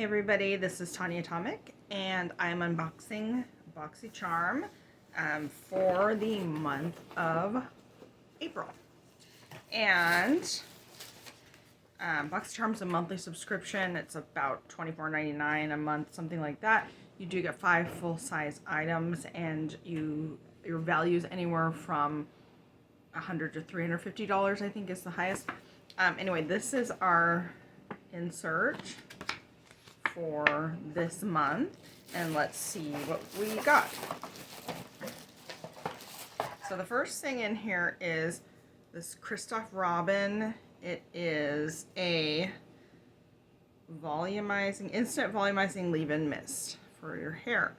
Hey everybody, this is Tanya Atomic, and I'm unboxing BoxyCharm for the month of April. And BoxyCharm is a monthly subscription. It's about $24.99 a month, something like that. You do get 5 full-size items, and your value is anywhere from $100 to $350, I think is the highest. Anyway, this is our insert for this month, and let's see what we got. So the first thing in here is this Christoph Robin. It is a instant volumizing leave-in mist for your hair.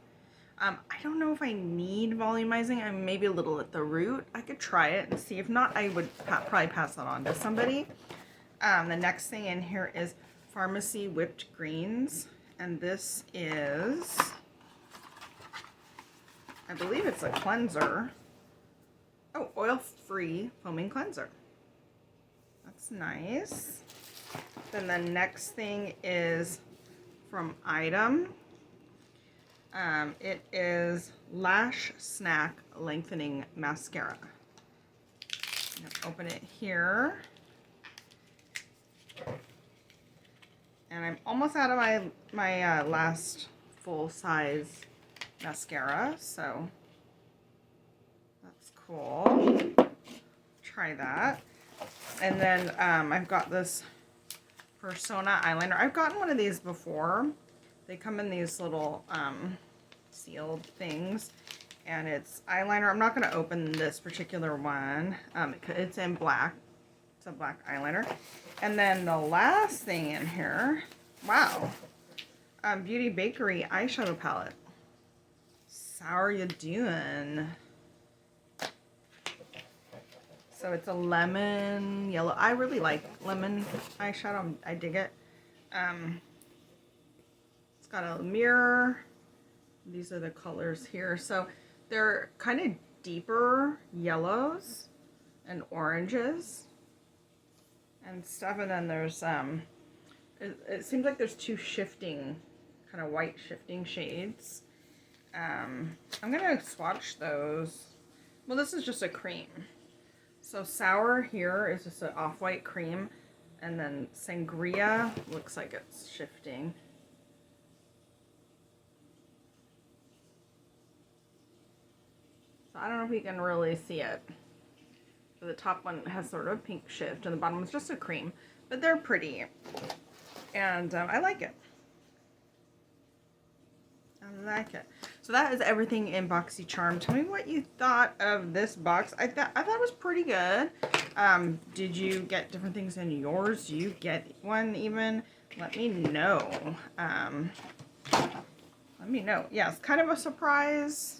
I don't know if I need volumizing. I'm maybe a little at the root. I could try it and see. If not, I would probably pass that on to somebody. The next thing in here is Pharmacy Whipped Greens, and this is, I believe it's a cleanser. Oh, oil-free foaming cleanser. That's nice. Then the next thing is from Item. It is Lash Snack Lengthening Mascara. I'm gonna open it here. And I'm almost out of my last full-size mascara, so that's cool. Try that. And then I've got this Persona eyeliner. I've gotten one of these before. They come in these little sealed things, and it's eyeliner. I'm not going to open this particular one. It's in black. It's a black eyeliner. And then the last thing in here, wow, Beauty Bakery eyeshadow palette. So how are you doing? So it's a lemon yellow. I really like lemon eyeshadow. I dig it. It's got a mirror. These are the colors here. So they're kind of deeper yellows and oranges and stuff, and then there's it seems like there's two shifting, kind of white shifting shades. I'm gonna swatch those. Well, this is just a cream. So Sour here is just an off-white cream, and then Sangria looks like it's shifting. So I don't know if you can really see it. So the top one has sort of a pink shift, and the bottom one's just a cream, but they're pretty, and I like it. I like it. So that is everything in BoxyCharm. Tell me what you thought of this box. I thought it was pretty good. Did you get different things in yours? Do you get one even? Let me know. Let me know. Yeah, it's kind of a surprise.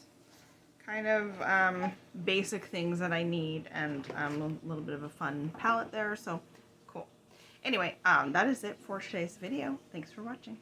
Kind of basic things that I need, and a little bit of a fun palette there, so cool. Anyway, that is it for today's video. Thanks for watching.